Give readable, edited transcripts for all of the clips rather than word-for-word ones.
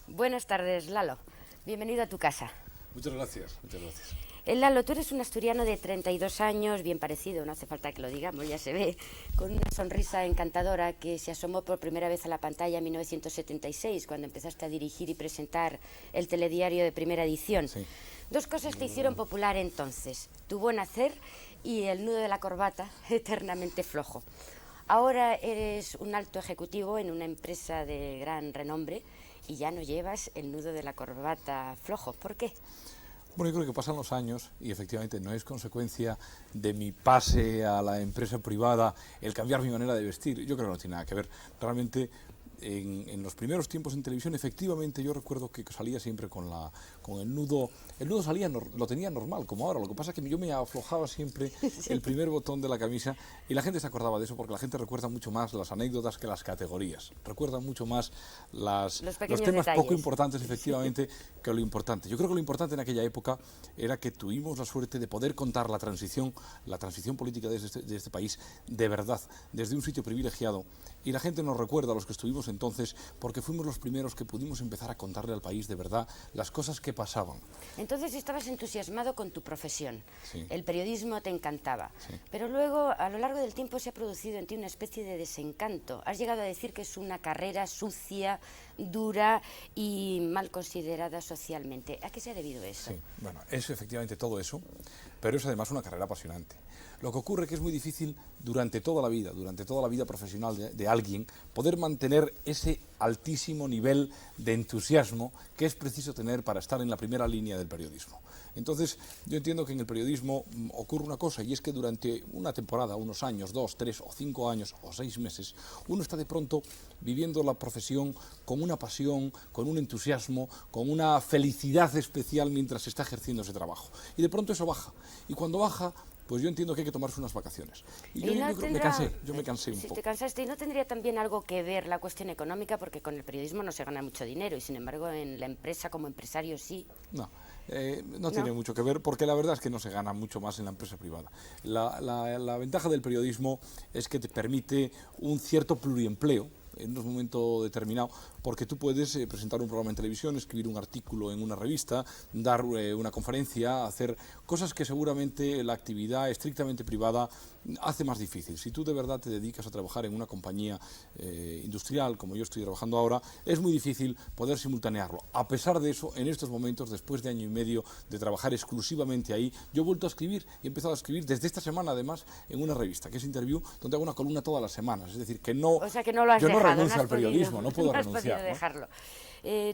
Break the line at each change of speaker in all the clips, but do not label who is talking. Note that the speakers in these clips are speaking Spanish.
Buenas tardes, Lalo. Bienvenido a tu casa.
Muchas gracias, muchas gracias.
Lalo, tú eres un asturiano de 32 años, bien parecido, no hace falta que lo digamos, ya se ve, con una sonrisa encantadora que se asomó por primera vez a la pantalla en 1976, cuando empezaste a dirigir y presentar el telediario de Primera Edición.
Sí.
Dos cosas te hicieron popular entonces, tu buen hacer y el nudo de la corbata eternamente flojo. Ahora eres un alto ejecutivo en una empresa de gran renombre y ya no llevas el nudo de la corbata flojo. ¿Por qué?
Bueno, yo creo que pasan los años y efectivamente no es consecuencia de mi pase a la empresa privada el cambiar mi manera de vestir. Yo creo que no tiene nada que ver. Realmente en los primeros tiempos en televisión, efectivamente yo recuerdo que salía siempre con el nudo. El nudo salía, lo tenía normal, como ahora. Lo que pasa es que yo me aflojaba siempre el primer botón de la camisa y la gente se acordaba de eso porque la gente recuerda mucho más las anécdotas que las categorías. Recuerda mucho más los temas
detalles.
Poco importantes, efectivamente, que lo importante. Yo creo que lo importante en aquella época era que tuvimos la suerte de poder contar la transición política de este país de verdad, desde un sitio privilegiado. Y la gente nos recuerda a los que estuvimos entonces porque fuimos los primeros que pudimos empezar a contarle al país de verdad las cosas que pasaban.
Entonces estabas entusiasmado con tu profesión.
Sí.
El periodismo te encantaba.
Sí.
Pero luego, a lo largo del tiempo, se ha producido en ti una especie de desencanto. Has llegado a decir que es una carrera sucia, dura y mal considerada socialmente. ¿A qué se ha debido eso?
Sí, bueno, es efectivamente todo eso, pero es además una carrera apasionante. Lo que ocurre es que es muy difícil durante toda la vida profesional de alguien, poder mantener ese altísimo nivel de entusiasmo que es preciso tener para estar en la primera línea del periodismo. Entonces, yo entiendo que en el periodismo ocurre una cosa, y es que durante una temporada, unos años, 2, 3 o 5 años o 6 meses, uno está de pronto viviendo la profesión con una pasión, con un entusiasmo, con una felicidad especial mientras se está ejerciendo ese trabajo. Y de pronto eso baja. Y cuando baja, pues yo entiendo que hay que tomarse unas vacaciones. Y yo me cansé un poco.
Te cansaste. ¿Y no tendría también algo que ver la cuestión económica? Porque con el periodismo no se gana mucho dinero y sin embargo en la empresa como empresario sí.
No tiene mucho que ver, porque la verdad es que no se gana mucho más en la empresa privada. La ventaja del periodismo es que te permite un cierto pluriempleo en un momento determinado, porque tú puedes presentar un programa en televisión, escribir un artículo en una revista, dar una conferencia, hacer cosas que seguramente la actividad estrictamente privada hace más difícil. Si tú de verdad te dedicas a trabajar en una compañía industrial, como yo estoy trabajando ahora, es muy difícil poder simultanearlo. A pesar de eso, en estos momentos, después de año y medio de trabajar exclusivamente ahí, yo he vuelto a escribir y he empezado a escribir desde esta semana, además, en una revista, que es Interview, donde hago una columna todas las semanas. Es decir, que no...
O sea, que no lo has
yo no
dejado,
renuncio
no
al periodismo, no puedo
no has
renunciar.
podido dejarlo.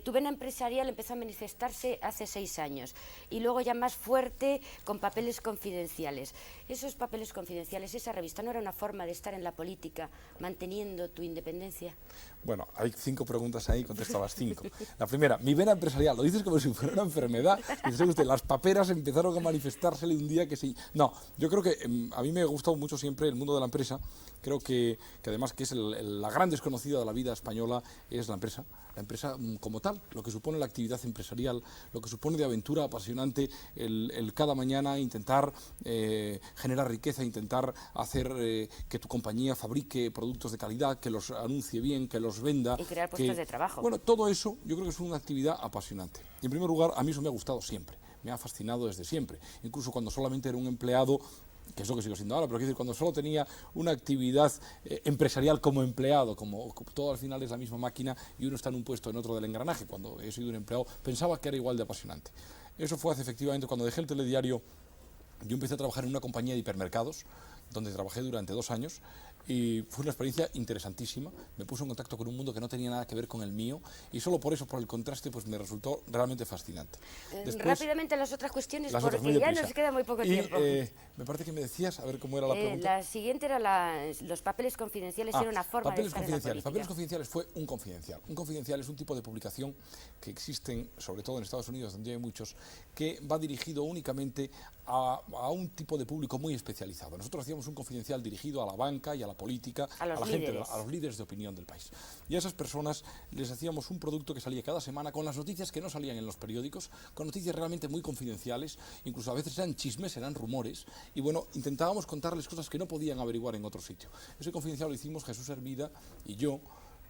Tu vena empresarial empezó a manifestarse hace 6 años y luego ya más fuerte con Papeles Confidenciales. Esos papeles confidenciales, esa revista, ¿no era una forma de estar en la política manteniendo tu independencia?
Bueno, hay 5 preguntas ahí, contestabas 5. La primera, mi vena empresarial, lo dices como si fuera una enfermedad. Dice usted, las paperas empezaron a manifestársele un día que sí. No, yo creo que a mí me ha gustado mucho siempre el mundo de la empresa. Creo que además que es la gran desconocida de la vida española es la empresa como tal, lo que supone la actividad empresarial, lo que supone de aventura apasionante, el cada mañana intentar generar riqueza, intentar hacer que tu compañía fabrique productos de calidad, que los anuncie bien, que los venda.
Y crear puestos de trabajo.
Bueno, todo eso yo creo que es una actividad apasionante. Y en primer lugar, a mí eso me ha gustado siempre, me ha fascinado desde siempre. Incluso cuando solamente era un empleado, que es lo que sigo siendo ahora, pero quiero decir, cuando solo tenía una actividad empresarial como empleado, como todo al final es la misma máquina y uno está en un puesto en otro del engranaje, cuando he sido un empleado, pensaba que era igual de apasionante. Eso fue hace efectivamente cuando dejé el telediario. Yo empecé a trabajar en una compañía de hipermercados, donde trabajé durante 2 años, y fue una experiencia interesantísima. Me puso en contacto con un mundo que no tenía nada que ver con el mío, y solo por eso, por el contraste, pues me resultó realmente fascinante.
Después, rápidamente las otras cuestiones,
las
porque
otras
ya nos queda muy poco tiempo.
Me parece que me decías, a ver cómo era la pregunta.
La siguiente era los papeles confidenciales, era una forma de estar en la política.
Papeles confidenciales fue un confidencial. Un confidencial es un tipo de publicación que existen, sobre todo en Estados Unidos, donde hay muchos, que va dirigido únicamente a un tipo de público muy especializado. Nosotros hacíamos un confidencial dirigido a la banca y a la política,
a los
gente, a los líderes de opinión del país. Y a esas personas les hacíamos un producto que salía cada semana con las noticias que no salían en los periódicos, con noticias realmente muy confidenciales, incluso a veces eran chismes, eran rumores, y bueno, intentábamos contarles cosas que no podían averiguar en otro sitio. Ese confidencial lo hicimos Jesús Hermida y yo,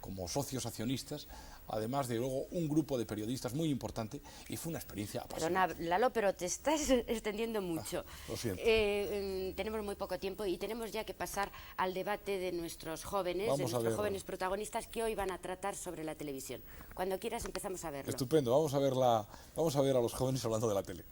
como socios accionistas, además de luego un grupo de periodistas muy importante, y fue una experiencia apasionante.
Perdona, Lalo, pero te estás extendiendo mucho.
Lo siento.
Tenemos muy poco tiempo y tenemos ya que pasar al debate de nuestros jóvenes, jóvenes protagonistas que hoy van a tratar sobre la televisión. Cuando quieras empezamos a verlo.
Estupendo, vamos a ver a los jóvenes hablando de la tele.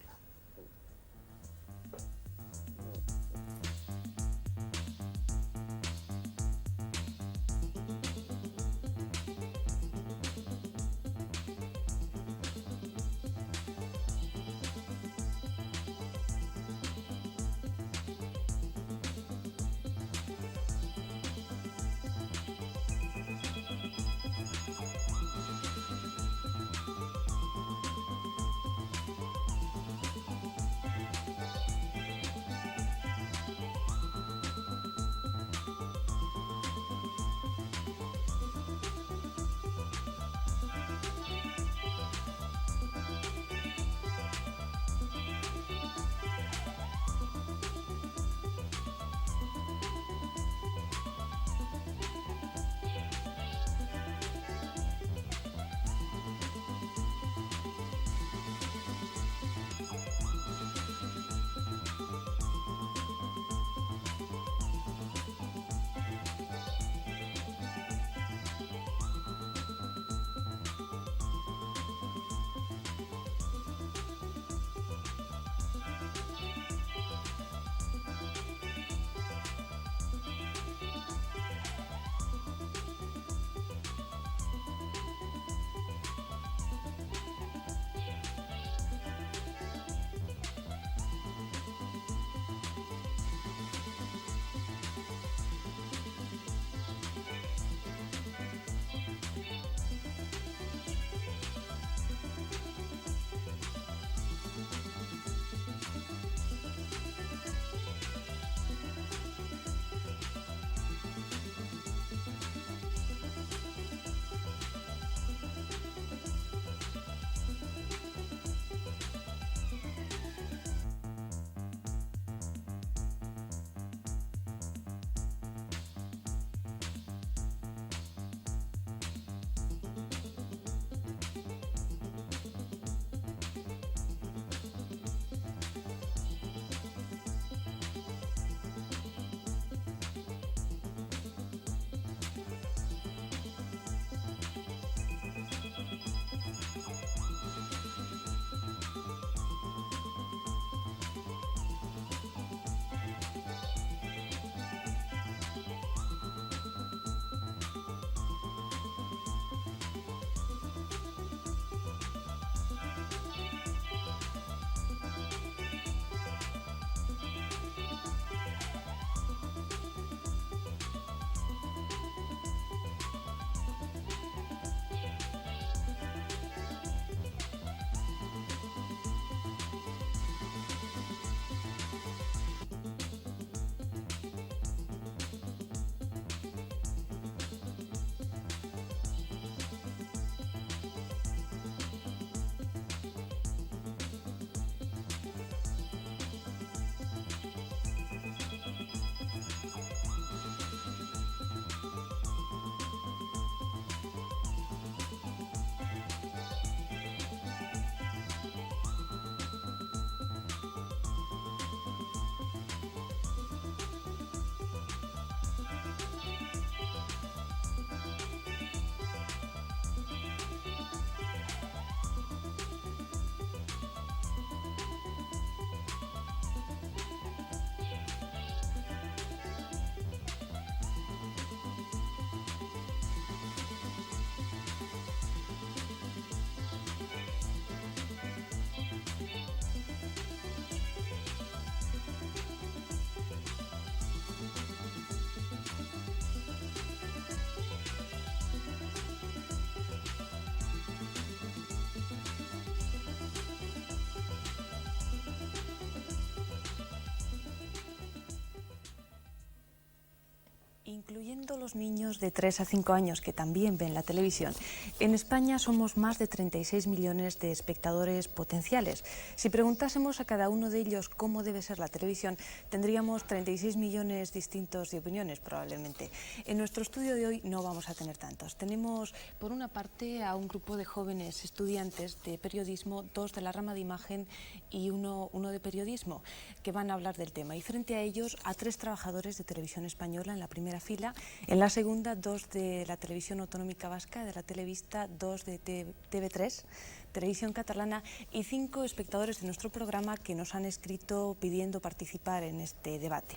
Contando los niños de 3 a 5 años que también ven la televisión, en España somos más de 36 millones de espectadores potenciales. Si preguntásemos a cada uno de ellos cómo debe ser la televisión, tendríamos 36 millones distintos de opiniones probablemente. En nuestro estudio de hoy no vamos a tener tantos. Tenemos por una parte a un grupo de jóvenes estudiantes de periodismo, 2 de la rama de imagen y uno de periodismo, que van a hablar del tema. Y frente a ellos a 3 trabajadores de televisión española en la primera fila, en la segunda 2 de la televisión autonómica vasca, de la Televista, 2 de TV3, televisión catalana, y 5 espectadores de nuestro programa que nos han escrito pidiendo participar en este debate.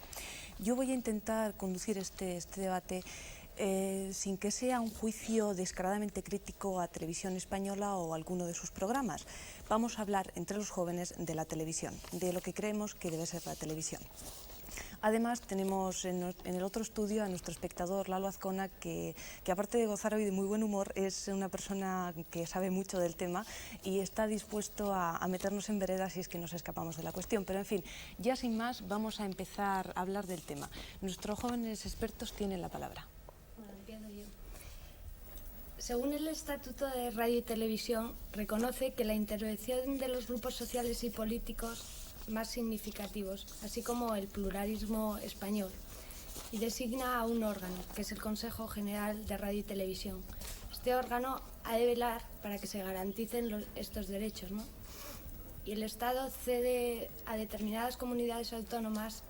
Yo voy a intentar conducir este debate sin que sea un juicio descaradamente crítico a Televisión Española o alguno de sus programas. Vamos a hablar entre los jóvenes de la televisión, de lo que creemos que debe ser la televisión. Además, tenemos en el otro estudio a nuestro espectador Lalo Azcona, que aparte de gozar hoy de muy buen humor, es una persona que sabe mucho del tema y está dispuesto a meternos en veredas si es que nos escapamos de la cuestión. Pero en fin, ya sin más, vamos a empezar a hablar del tema. Nuestros jóvenes expertos tienen la palabra.
Bueno, empiezo yo. Según el Estatuto de Radio y Televisión, reconoce que la intervención de los grupos sociales y políticos más significativos, así como el pluralismo español, y designa a un órgano, que es el Consejo General de Radio y Televisión. Este órgano ha de velar para que se garanticen estos derechos, ¿no? Y el Estado cede a determinadas comunidades autónomas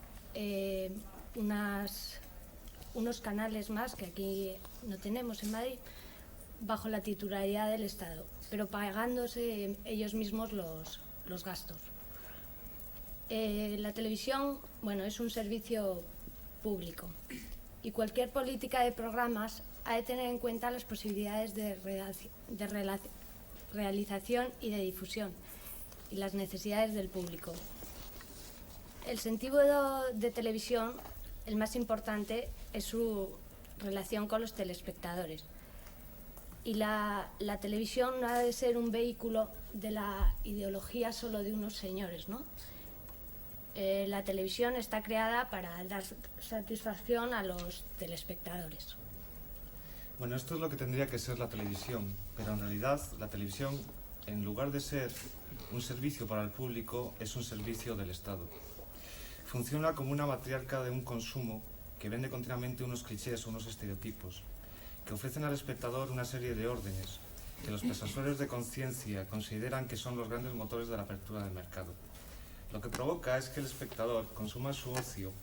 unos canales más que aquí no tenemos en Madrid, bajo la titularidad del Estado, pero pagándose ellos mismos los gastos. La televisión, bueno, es un servicio público y cualquier política de programas ha de tener en cuenta las posibilidades de realización y de difusión y las necesidades del público. El sentido de televisión, el más importante, es su relación con los telespectadores. Y la televisión no ha de ser un vehículo de la ideología solo de unos señores, ¿no? La televisión está creada para dar satisfacción a los telespectadores.
Bueno, esto es lo que tendría que ser la televisión, pero en realidad la televisión, en lugar de ser un servicio para el público, es un servicio del Estado. Funciona como una matriarca de un consumo que vende continuamente unos clichés o unos estereotipos, que ofrecen al espectador una serie de órdenes que los poseedores de conciencia consideran que son los grandes motores de la apertura del mercado. Lo que provoca es que el espectador consuma su ocio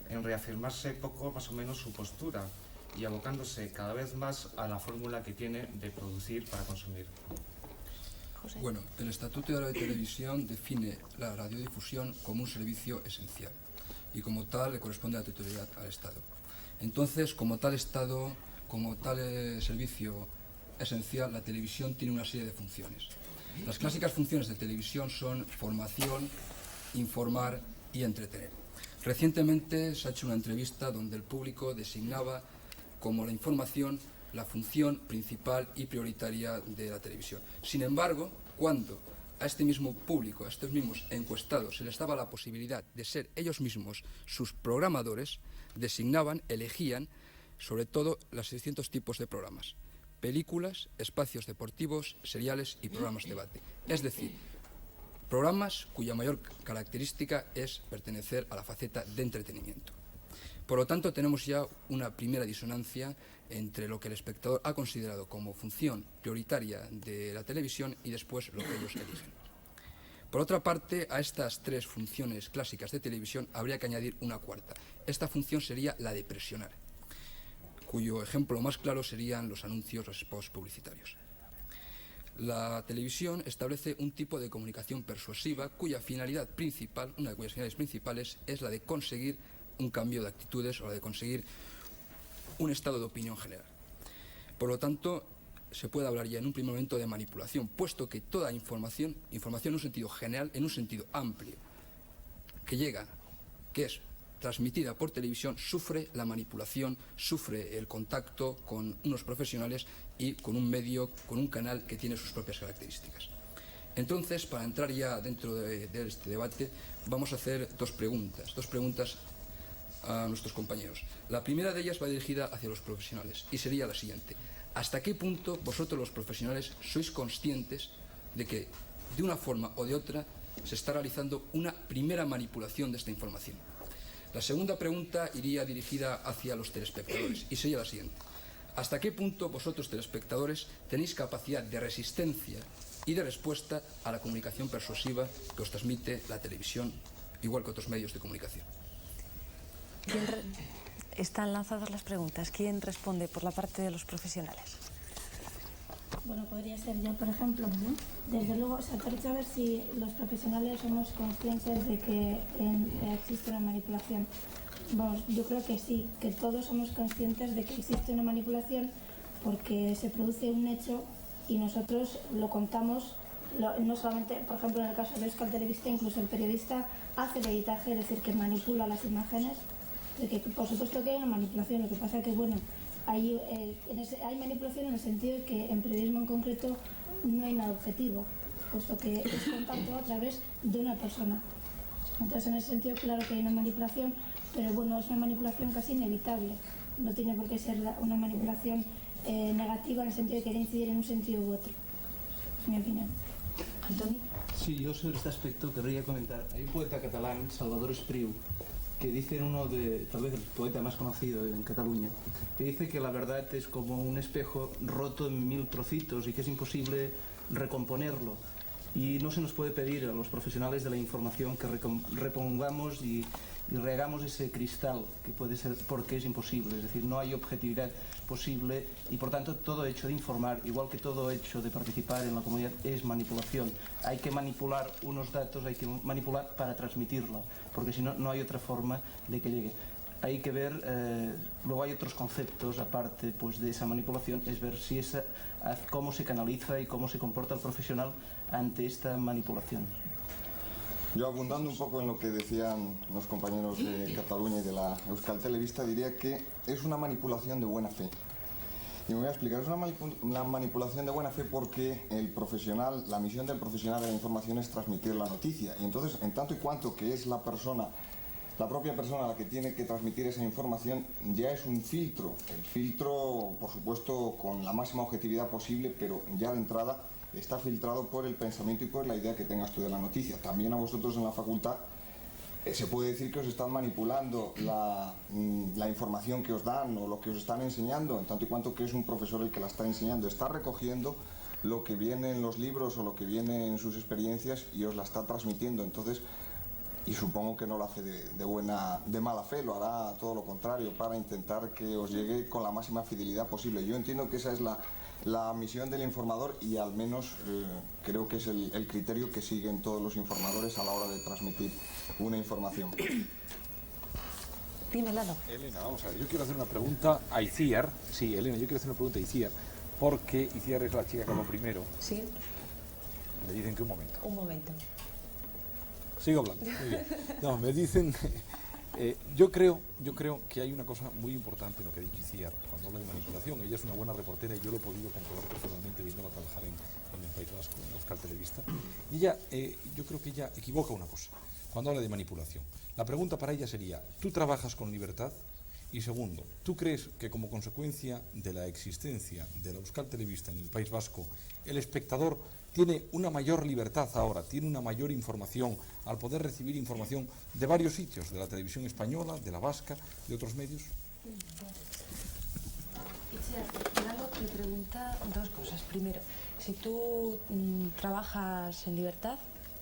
en reafirmarse poco más o menos su postura y abocándose cada vez más a la fórmula que tiene de producir para consumir.
José.
Bueno, el Estatuto de Radio y Televisión define la radiodifusión como un servicio esencial y como tal le corresponde la titularidad al Estado. Entonces, como tal servicio esencial, la televisión tiene una serie de funciones. Las clásicas funciones de televisión son formación, informar y entretener. Recientemente se ha hecho una entrevista donde el público designaba como la información la función principal y prioritaria de la televisión. Sin embargo, cuando a este mismo público, a estos mismos encuestados, se les daba la posibilidad de ser ellos mismos sus programadores, designaban, elegían, sobre todo, los distintos tipos de programas: películas, espacios deportivos, seriales y programas de debate. Es decir, programas cuya mayor característica es pertenecer a la faceta de entretenimiento. Por lo tanto, tenemos ya una primera disonancia entre lo que el espectador ha considerado como función prioritaria de la televisión y después lo que ellos eligen. Por otra parte, a estas 3 funciones clásicas de televisión habría que añadir una cuarta. Esta función sería la de presionar, cuyo ejemplo más claro serían los anuncios, los spots publicitarios. La televisión establece un tipo de comunicación persuasiva cuya finalidad principal, una de cuyas finalidades principales, es la de conseguir un cambio de actitudes o la de conseguir un estado de opinión general. Por lo tanto, se puede hablar ya en un primer momento de manipulación, puesto que toda información en un sentido general, en un sentido amplio, que llega, que es transmitida por televisión, sufre la manipulación, sufre el contacto con unos profesionales y con un medio, con un canal que tiene sus propias características. Entonces, para entrar ya dentro de este debate, vamos a hacer dos preguntas a nuestros compañeros. La primera de ellas va dirigida hacia los profesionales y sería la siguiente. ¿Hasta qué punto vosotros los profesionales sois conscientes de que de una forma o de otra se está realizando una primera manipulación de esta información? La segunda pregunta iría dirigida hacia los telespectadores y sería la siguiente. ¿Hasta qué punto vosotros, telespectadores, tenéis capacidad de resistencia y de respuesta a la comunicación persuasiva que os transmite la televisión, igual que otros medios de comunicación?
Están lanzadas las preguntas. ¿Quién responde por la parte de los profesionales?
Bueno, podría ser yo, por ejemplo. Desde luego, o sea, quiero saber si los profesionales somos conscientes de que existe una manipulación. Bueno, yo creo que sí, que todos somos conscientes de que existe una manipulación porque se produce un hecho y nosotros lo contamos, no solamente, por ejemplo, en el caso de Euskal Telebista, incluso el periodista hace el editaje, es decir, que manipula las imágenes, de que por supuesto que hay una manipulación, lo que pasa que, bueno, hay manipulación en el sentido de que en periodismo en concreto no hay nada objetivo, puesto que es contar todo a través de una persona. Entonces, en ese sentido, claro que hay una manipulación, pero bueno, es una manipulación casi inevitable. No tiene por qué ser una manipulación negativa en el sentido de querer incidir en un sentido u otro. Es mi opinión.
Antoni.
Sí, yo sobre este aspecto querría comentar. Hay un poeta catalán, Salvador Espriu, que dice en uno de, tal vez el poeta más conocido en Cataluña, que dice que la verdad es como un espejo roto en 1000 trocitos y que es imposible recomponerlo. Y no se nos puede pedir a los profesionales de la información que repongamos y rehagamos ese cristal, que puede ser porque es imposible, es decir, no hay objetividad posible y por tanto todo hecho de informar, igual que todo hecho de participar en la comunidad, es manipulación. Hay que manipular unos datos, hay que manipular para transmitirla, porque si no, no hay otra forma de que llegue. Hay que ver, luego hay otros conceptos aparte pues, de esa manipulación, es ver si cómo se canaliza y cómo se comporta el profesional ante esta manipulación.
Yo, abundando un poco en lo que decían los compañeros de Cataluña y de la Euskal Telebista, diría que es una manipulación de buena fe. Y me voy a explicar, es una manipulación de buena fe porque el profesional, la misión del profesional de la información es transmitir la noticia. Y entonces, en tanto y cuanto que es la propia persona la que tiene que transmitir esa información, ya es un filtro. El filtro, por supuesto, con la máxima objetividad posible, pero ya de entrada está filtrado por el pensamiento y por la idea que tengas tú de la noticia. También a vosotros en la facultad se puede decir que os están manipulando la información que os dan o lo que os están enseñando, en tanto y cuanto que es un profesor el que la está enseñando. Está recogiendo lo que viene en los libros o lo que viene en sus experiencias y os la está transmitiendo. Entonces, y supongo que no lo hace de mala fe, lo hará todo lo contrario para intentar que os llegue con la máxima fidelidad posible. Yo entiendo que esa es la misión del informador y al menos creo que es el criterio que siguen todos los informadores a la hora de transmitir una información.
Dime, Lalo.
Elena, vamos a ver, yo quiero hacer una pregunta a Itziar. Sí, Elena, yo quiero hacer una pregunta a Itziar, porque Itziar es la chica que habló primero.
Sí.
Me dicen que un momento.
Un momento.
Sigo hablando, muy bien. No, me dicen... yo creo que hay una cosa muy importante en lo que ha dicho Itziar cuando habla de manipulación. Ella es una buena reportera y yo lo he podido comprobar personalmente viéndola trabajar en el País Vasco, en Euskal Telebista. Y ella, yo creo que ella equivoca una cosa cuando habla de manipulación. La pregunta para ella sería, ¿tú trabajas con libertad? Y segundo, ¿tú crees que como consecuencia de la existencia de la Euskal Telebista en el País Vasco, el espectador tiene una mayor libertad ahora, tiene una mayor información al poder recibir información de varios sitios, de la televisión española, de la vasca, de otros medios?
Lalo te pregunta dos cosas. Primero, si tú trabajas en libertad,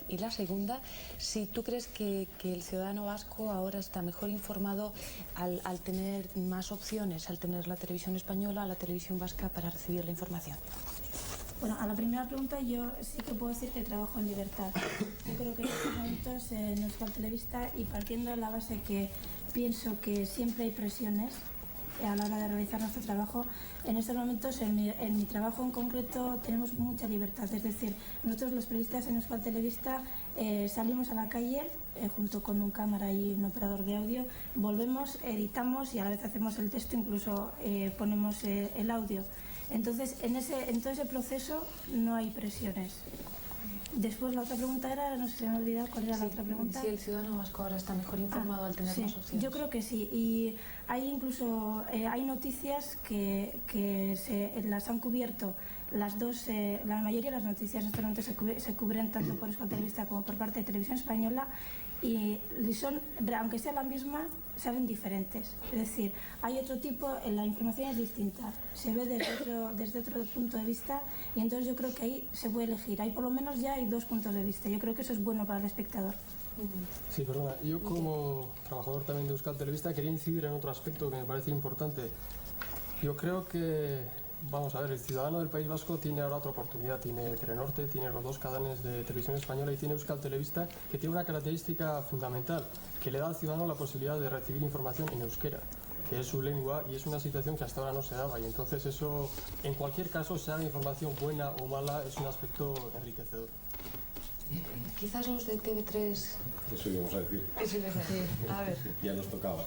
y la segunda, si tú crees que el ciudadano vasco ahora está mejor informado al tener más opciones, al tener la televisión española, la televisión vasca para recibir la información.
Bueno, a la primera pregunta yo sí que puedo decir que trabajo en libertad. Yo creo que en estos momentos en Euskal Telebista, y partiendo de la base que pienso que siempre hay presiones a la hora de realizar nuestro trabajo, en estos momentos en mi trabajo en concreto tenemos mucha libertad. Es decir, nosotros los periodistas en Euskal Telebista salimos a la calle junto con un cámara y un operador de audio, volvemos, editamos y a la vez hacemos el texto, incluso ponemos el audio. Entonces, en todo ese proceso no hay presiones. Después la otra pregunta era, no sé si me he olvidado cuál era la otra pregunta.
Si el ciudadano vasco ahora está mejor informado al tener más opciones.
Yo creo que sí, y hay incluso hay noticias que las han cubierto las dos, la mayoría de las noticias actualmente se cubren tanto por Euskal Telebista como por parte de Televisión Española, y son, aunque sea la misma, salen diferentes. Es decir, hay otro tipo, la información es distinta, se ve desde otro punto de vista, y entonces yo creo que ahí se puede elegir. Hay por lo menos ya hay dos puntos de vista. Yo creo que eso es bueno para el espectador.
Sí, perdona. Yo como trabajador también de Euskal Telebista quería incidir en otro aspecto que me parece importante. Yo creo que, vamos a ver, el ciudadano del País Vasco tiene ahora otra oportunidad. Tiene Telenorte, tiene los dos canales de Televisión Española y tiene Euskal Telebista, que tiene una característica fundamental, que le da al ciudadano la posibilidad de recibir información en euskera, que es su lengua, y es una situación que hasta ahora no se daba, y entonces eso, en cualquier caso, sea la información buena o mala, es un aspecto enriquecedor.
Quizás los de TV3...
Eso íbamos a decir.
Eso ibas a decir. A ver.
Ya nos tocaba.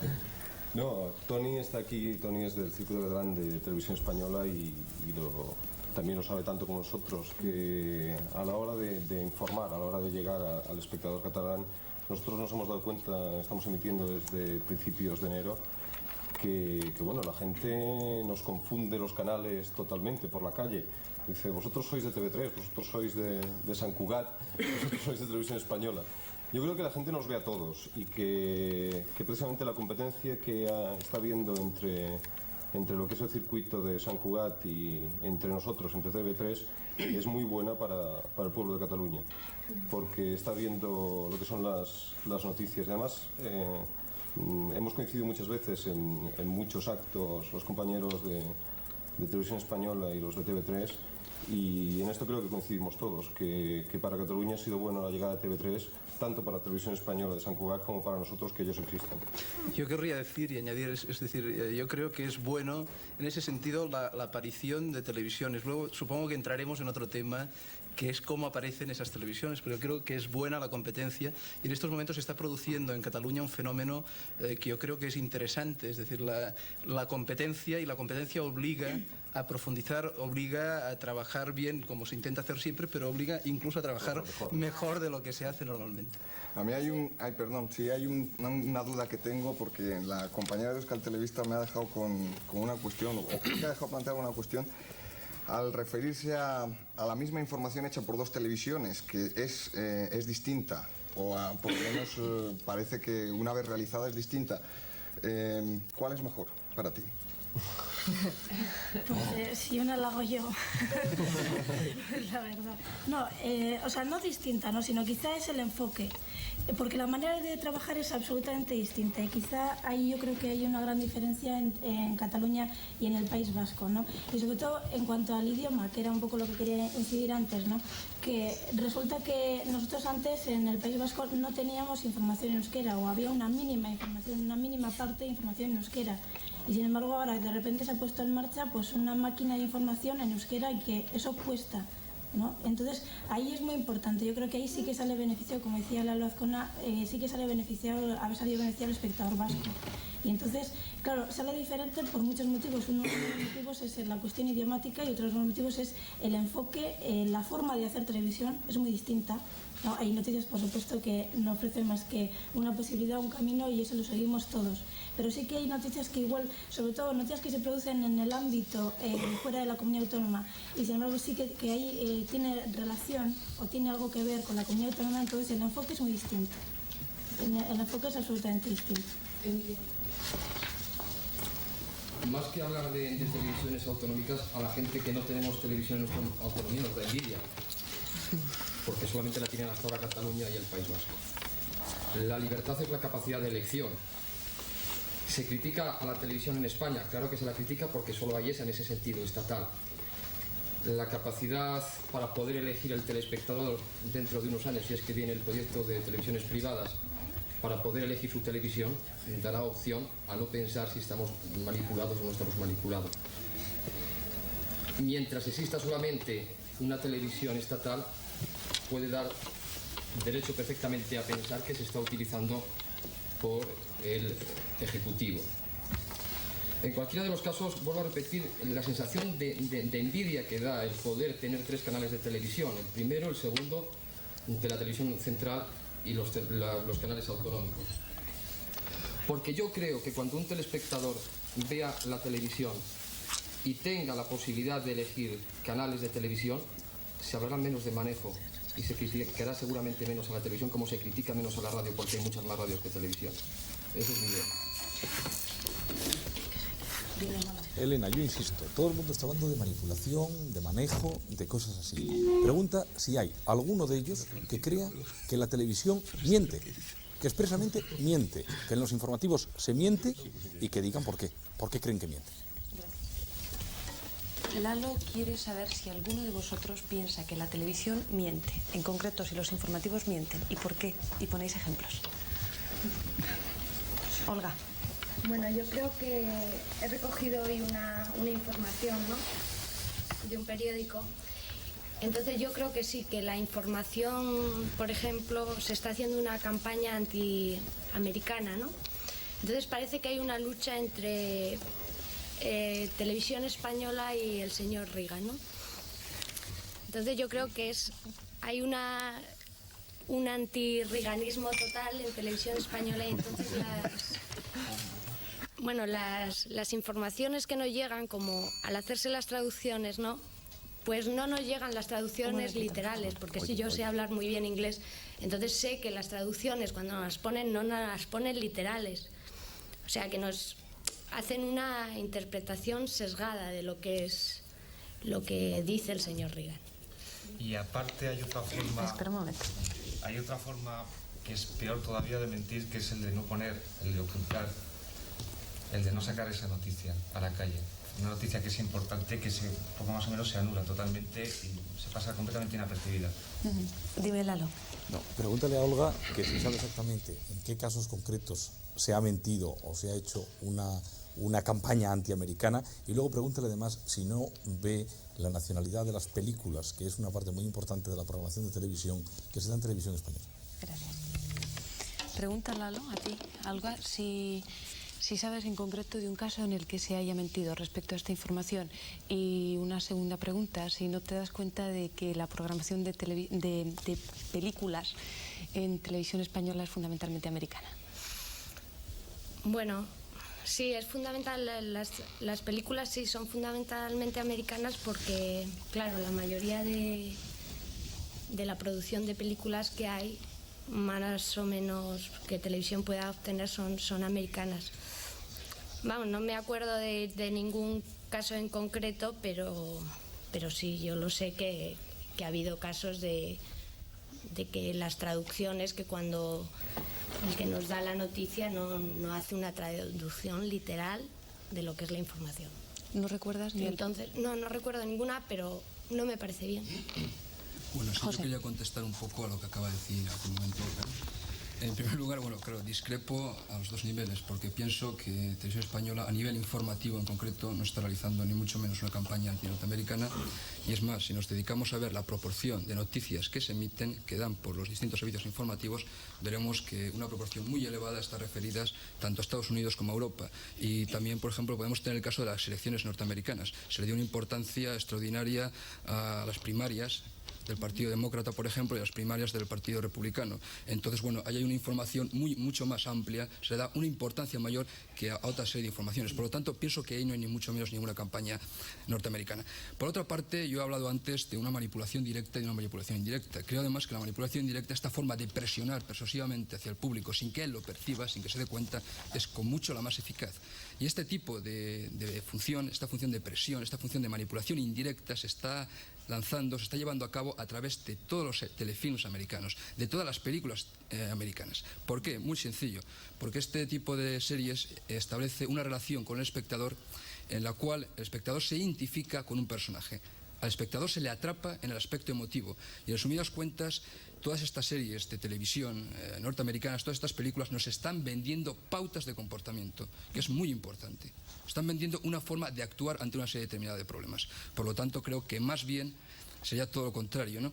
No, Toni está aquí, Toni es del Círculo Catalán de Televisión Española y también lo sabe tanto como nosotros, que a la hora de informar, a la hora de llegar al espectador catalán, nosotros nos hemos dado cuenta, estamos emitiendo desde principios de enero, que bueno, la gente nos confunde los canales totalmente por la calle. Dice, vosotros sois de TV3, vosotros sois de Sant Cugat, vosotros sois de Televisión Española. Yo creo que la gente nos ve a todos y que precisamente la competencia que está habiendo entre lo que es el circuito de Sant Cugat y entre nosotros, entre TV3, es muy buena para el pueblo de Cataluña, porque está viendo lo que son las noticias. Además, hemos coincidido muchas veces en muchos actos los compañeros de Televisión Española y los de TV3, y en esto creo que coincidimos todos, que para Cataluña ha sido buena la llegada de TV3, tanto para Televisión Española de Sant Cugat como para nosotros que ellos existen.
Yo querría decir y añadir, es decir, yo creo que es bueno en ese sentido la aparición de televisiones. Luego supongo que entraremos en otro tema, que es cómo aparecen esas televisiones, pero creo que es buena la competencia, y en estos momentos se está produciendo en Cataluña un fenómeno que yo creo que es interesante. Es decir, la competencia, y la competencia obliga a profundizar, obliga a trabajar bien, como se intenta hacer siempre, pero obliga incluso a trabajar mejor de lo que se hace normalmente.
A mí hay una duda que tengo, porque la compañera de Euskal Telebista me ha dejado con una cuestión, o creo que ha dejado plantear una cuestión, al referirse a la misma información hecha por dos televisiones, que es distinta, o por lo menos parece que una vez realizada es distinta. ¿Cuál es mejor para ti?
Pues si una la hago yo, la verdad. No, o sea, no distinta, ¿no? Sino quizá es el enfoque, porque la manera de trabajar es absolutamente distinta, y quizá ahí yo creo que hay una gran diferencia en Cataluña y en el País Vasco, ¿no? Y sobre todo en cuanto al idioma, que era un poco lo que quería incidir antes, ¿no? Que resulta que nosotros antes en el País Vasco no teníamos información en euskera, o había una mínima información, una mínima parte de información en euskera. Y sin embargo ahora de repente se ha puesto en marcha pues una máquina de información en euskera, y que eso cuesta, ¿no? Entonces ahí es muy importante. Yo creo que ahí sí que sale beneficio, como decía Lalo Azcona, sí que sale beneficiado, ha salido beneficiado el espectador vasco. Y entonces, claro, sale diferente por muchos motivos. Uno de los motivos es la cuestión idiomática, y otro de los motivos es el enfoque, la forma de hacer televisión es muy distinta, ¿no? Hay noticias, por supuesto, que no ofrecen más que una posibilidad, un camino, y eso lo seguimos todos. Pero sí que hay noticias que igual, sobre todo noticias que se producen en el ámbito fuera de la comunidad autónoma, y sin embargo sí que ahí tiene relación o tiene algo que ver con la comunidad autónoma, entonces el enfoque es muy distinto. El enfoque es absolutamente distinto.
Más que hablar de televisiones autonómicas, a la gente que no tenemos televisión en nuestra autonomía nos da envidia, porque solamente la tienen hasta ahora Cataluña y el País Vasco. La libertad es la capacidad de elección. ¿Se critica a la televisión en España? Claro que se la critica, porque solo hay esa en ese sentido estatal. La capacidad para poder elegir el telespectador dentro de unos años, si es que viene el proyecto de televisiones privadas, para poder elegir su televisión, dará opción a no pensar si estamos manipulados o no estamos manipulados. Mientras exista solamente una televisión estatal, puede dar derecho perfectamente a pensar que se está utilizando por el Ejecutivo. En cualquiera de los casos, vuelvo a repetir, la sensación de envidia que da el poder tener 3 canales de televisión, el primero, el segundo, de la televisión central y los canales autonómicos. Porque yo creo que cuando un telespectador vea la televisión y tenga la posibilidad de elegir canales de televisión, se hablará menos de manejo y se criticará seguramente menos a la televisión como se critica menos a la radio, porque hay muchas más radios que televisión. Eso es mi idea.
Elena, yo insisto, todo el mundo está hablando de manipulación, de manejo, de cosas así. Pregunta si hay alguno de ellos que crea que la televisión miente, que expresamente miente, que en los informativos se miente y que digan por qué creen que miente.
Lalo quiere saber si alguno de vosotros piensa que la televisión miente, en concreto si los informativos mienten y por qué, y ponéis ejemplos. Olga.
Bueno, yo creo que he recogido hoy una información, ¿no?, de un periódico. Entonces yo creo que sí, que la información, por ejemplo, se está haciendo una campaña antiamericana, ¿no? Entonces parece que hay una lucha entre Televisión Española y el señor Reagan, ¿no? Entonces yo creo que hay un anti-reaganismo total en Televisión Española y entonces las informaciones que nos llegan, como al hacerse las traducciones, ¿no?, pues no nos llegan las traducciones literales, porque si yo sé hablar muy bien inglés, entonces sé que las traducciones cuando nos las ponen no nos las ponen literales. O sea que nos hacen una interpretación sesgada de lo que dice el señor Reagan.
Y aparte hay otra forma...
Espera un momento.
Hay otra forma que es peor todavía de mentir, que es el de no poner, el de ocultar, el de no sacar esa noticia a la calle. Una noticia que es importante, que poco más o menos se anula totalmente y se pasa completamente inapercibida.
Dime, Lalo.
No, pregúntale a Olga que si sabe exactamente en qué casos concretos se ha mentido o se ha hecho una campaña antiamericana, y luego pregúntale además si no ve la nacionalidad de las películas, que es una parte muy importante de la programación de televisión que se da en televisión española.
Gracias. Pregunta, Lalo, a ti, Olga, si sabes en concreto de un caso en el que se haya mentido respecto a esta información. Y una segunda pregunta, si no te das cuenta de que la programación de películas en televisión española es fundamentalmente americana.
Bueno, sí, es fundamental. Las películas sí son fundamentalmente americanas porque, claro, la mayoría de la producción de películas que hay, más o menos que televisión pueda obtener, son americanas. Vamos, no me acuerdo de ningún caso en concreto, pero sí, yo lo sé que ha habido casos de que las traducciones, que cuando el que nos da la noticia no hace una traducción literal de lo que es la información.
¿No recuerdas ni
Entonces, no recuerdo ninguna, pero no me parece bien.
Bueno, sí, yo quería contestar un poco a lo que acaba de decir hace un momento. En primer lugar, bueno, claro, discrepo a los dos niveles, porque pienso que Televisión Española, a nivel informativo en concreto, no está realizando ni mucho menos una campaña anti-norteamericana, y es más, si nos dedicamos a ver la proporción de noticias que se emiten, que dan por los distintos servicios informativos, veremos que una proporción muy elevada está referida tanto a Estados Unidos como a Europa. Y también, por ejemplo, podemos tener el caso de las elecciones norteamericanas. Se le dio una importancia extraordinaria a las primarias del Partido Demócrata, por ejemplo, y las primarias del Partido Republicano. Entonces, bueno, ahí hay una información mucho más amplia, se le da una importancia mayor que a otra serie de informaciones. Por lo tanto, pienso que ahí no hay ni mucho menos ninguna campaña norteamericana. Por otra parte, yo he hablado antes de una manipulación directa y una manipulación indirecta. Creo además que la manipulación indirecta, esta forma de presionar persuasivamente hacia el público sin que él lo perciba, sin que se dé cuenta, es con mucho la más eficaz. Y este tipo de función, esta función de presión, esta función de manipulación indirecta se está lanzando, se está llevando a cabo a través de todos los telefilms americanos, de todas las películas americanas. ¿Por qué? Muy sencillo, porque este tipo de series establece una relación con el espectador en la cual el espectador se identifica con un personaje. Al espectador se le atrapa en el aspecto emotivo y, en resumidas cuentas, todas estas series de televisión norteamericanas, todas estas películas nos están vendiendo pautas de comportamiento, que es muy importante. Están vendiendo una forma de actuar ante una serie determinada de problemas. Por lo tanto, creo que más bien sería todo lo contrario, ¿no?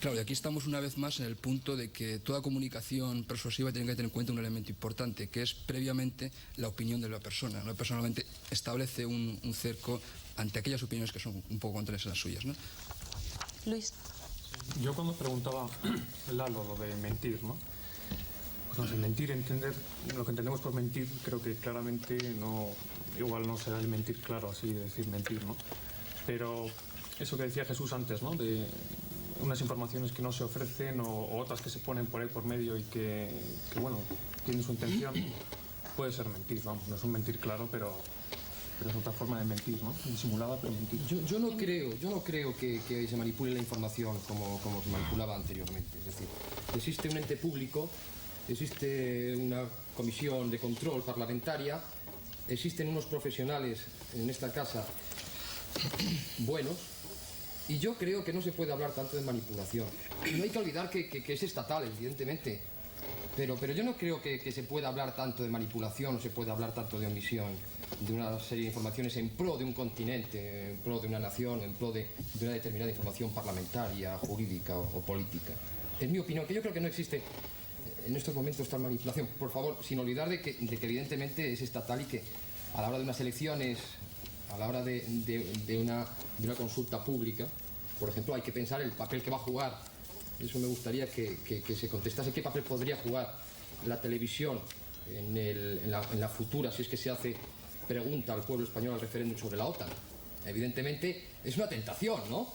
Claro, y aquí estamos una vez más en el punto de que toda comunicación persuasiva tiene que tener en cuenta un elemento importante, que es previamente la opinión de la persona. La persona normalmente establece un cerco ante aquellas opiniones que son un poco contrarias a las suyas, ¿no?
Luis.
Yo cuando preguntaba, Lalo, lo de mentir, ¿no? Pues no sé, mentir, entender, lo que entendemos por mentir, creo que claramente no, igual no será el mentir claro, así decir mentir, ¿no? Pero eso que decía Jesús antes, ¿no? De unas informaciones que no se ofrecen o otras que se ponen por ahí por medio y que bueno, tienen su intención, puede ser mentir, ¿no? No es un mentir claro, pero es otra forma de mentir, ¿no? Disimulada, pero mentir.
Yo no creo que se manipule la información como se manipulaba anteriormente. Es decir, existe un ente público, existe una comisión de control parlamentaria, existen unos profesionales en esta casa buenos, y yo creo que no se puede hablar tanto de manipulación. No hay que olvidar que es estatal, evidentemente, pero yo no creo que se pueda hablar tanto de manipulación o se pueda hablar tanto de omisión de una serie de informaciones en pro de un continente, en pro de una nación, en pro de una determinada información parlamentaria, jurídica o política. Es mi opinión, que yo creo que no existe en estos momentos tal manipulación. Por favor, sin olvidar de que evidentemente es estatal y que a la hora de unas elecciones, a la hora de una consulta pública, por ejemplo, hay que pensar el papel que va a jugar. Eso me gustaría que se contestase. ¿Qué papel podría jugar la televisión en la futura, si es que se hace pregunta al pueblo español al referéndum sobre la OTAN? Evidentemente es una tentación, ¿no?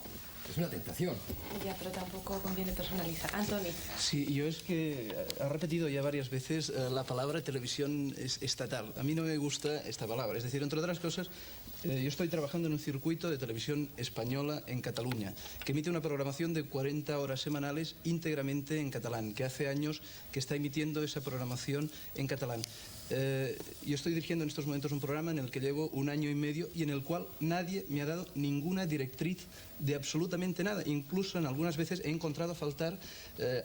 Es una tentación.
Ya, pero tampoco conviene personalizar. Antoni.
Sí, yo es que ha repetido ya varias veces la palabra televisión estatal. A mí no me gusta esta palabra. Es decir, entre otras cosas, yo estoy trabajando en un circuito de televisión española en Cataluña, que emite una programación de 40 horas semanales íntegramente en catalán, que hace años que está emitiendo esa programación en catalán. Yo estoy dirigiendo en estos momentos un programa en el que llevo 1 año y medio y en el cual nadie me ha dado ninguna directriz de absolutamente nada. Incluso en algunas veces he encontrado faltar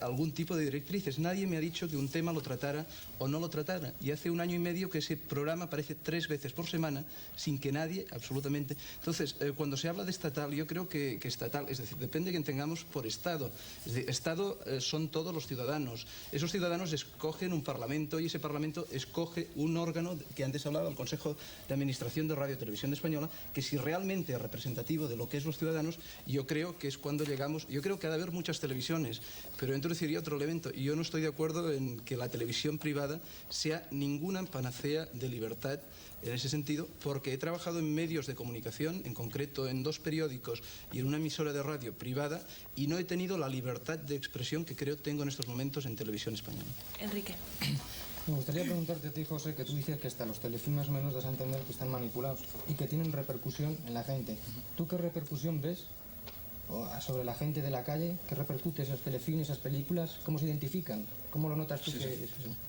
algún tipo de directrices. Nadie me ha dicho que un tema lo tratara o no lo tratara. Y hace 1 año y medio que ese programa aparece 3 veces por semana sin que nadie, absolutamente... Entonces, cuando se habla de estatal, yo creo que estatal, es decir, depende de quien tengamos por Estado. Es decir, Estado son todos los ciudadanos. Esos ciudadanos escogen un parlamento y ese parlamento escoge un órgano que antes hablaba, el Consejo de Administración de Radio y Televisión Española, que si realmente es representativo de lo que es los ciudadanos, yo creo que es cuando llegamos. Yo creo que ha de haber muchas televisiones, pero yo introduciría otro elemento, y yo no estoy de acuerdo en que la televisión privada sea ninguna panacea de libertad en ese sentido, porque he trabajado en medios de comunicación, en concreto en 2 periódicos y en una emisora de radio privada, y no he tenido la libertad de expresión que creo tengo en estos momentos en televisión española.
Enrique.
Me gustaría preguntarte a ti, José, que tú dices que hasta los telefilms menos das a entender que están manipulados y que tienen repercusión en la gente. ¿Tú qué repercusión ves sobre la gente de la calle? ¿Qué repercute esos telefilms, esas películas? ¿Cómo se identifican? ¿Cómo lo notas tú?
Sí.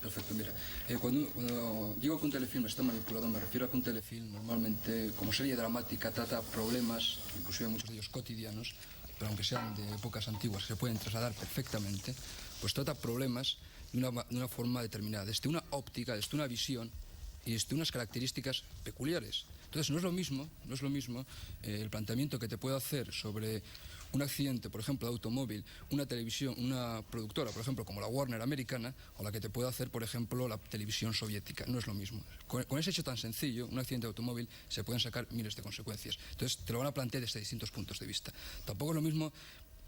Perfecto, mira. Cuando digo que un telefilm está manipulado, me refiero a que un telefilm normalmente, como serie dramática, trata problemas, inclusive muchos de ellos cotidianos, pero aunque sean de épocas antiguas, se pueden trasladar perfectamente, pues trata problemas de una forma determinada, desde una óptica, desde una visión y desde unas características peculiares. Entonces no es lo mismo el planteamiento que te puedo hacer sobre un accidente, por ejemplo, de automóvil, una televisión, una productora, por ejemplo, como la Warner americana, o la que te puede hacer, por ejemplo, la televisión soviética. No es lo mismo. Con ese hecho tan sencillo, un accidente de automóvil, se pueden sacar miles de consecuencias. Entonces te lo van a plantear desde distintos puntos de vista. Tampoco es lo mismo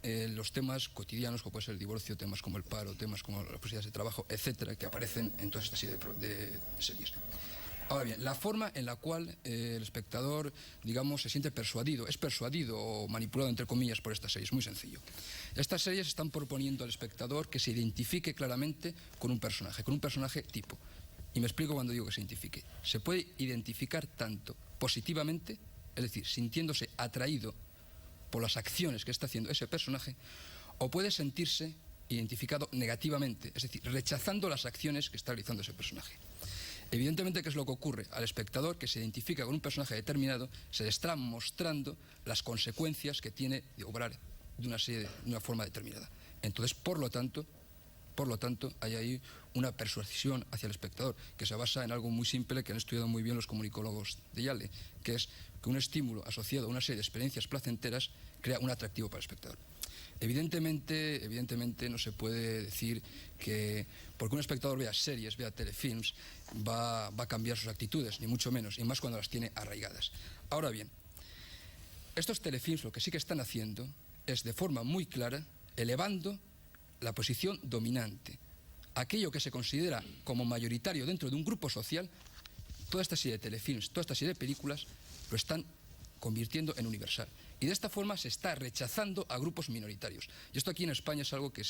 los temas cotidianos, como puede ser el divorcio, temas como el paro, temas como las posibilidades de trabajo, etcétera, que aparecen en toda esta serie de series. Ahora bien, la forma en la cual el espectador, digamos, se siente persuadido, es persuadido o manipulado, entre comillas, por estas series, es muy sencillo. Estas series están proponiendo al espectador que se identifique claramente con un personaje tipo. Y me explico cuando digo que se identifique. Se puede identificar tanto positivamente, es decir, sintiéndose atraído por las acciones que está haciendo ese personaje, o puede sentirse identificado negativamente, es decir, rechazando las acciones que está realizando ese personaje. Evidentemente, ¿qué es lo que ocurre? Al espectador que se identifica con un personaje determinado, se le está mostrando las consecuencias que tiene de obrar de una forma determinada. Entonces, por lo tanto, hay ahí una persuasión hacia el espectador, que se basa en algo muy simple que han estudiado muy bien los comunicólogos de Yale, que es que un estímulo asociado a una serie de experiencias placenteras crea un atractivo para el espectador. Evidentemente no se puede decir que porque un espectador vea series, vea telefilms, va a cambiar sus actitudes, ni mucho menos, y más cuando las tiene arraigadas. Ahora bien, estos telefilms lo que sí que están haciendo es de forma muy clara elevando la posición dominante. Aquello que se considera como mayoritario dentro de un grupo social, toda esta serie de telefilms, toda esta serie de películas lo están convirtiendo en universal. Y de esta forma se está rechazando a grupos minoritarios. Y esto aquí en España es algo que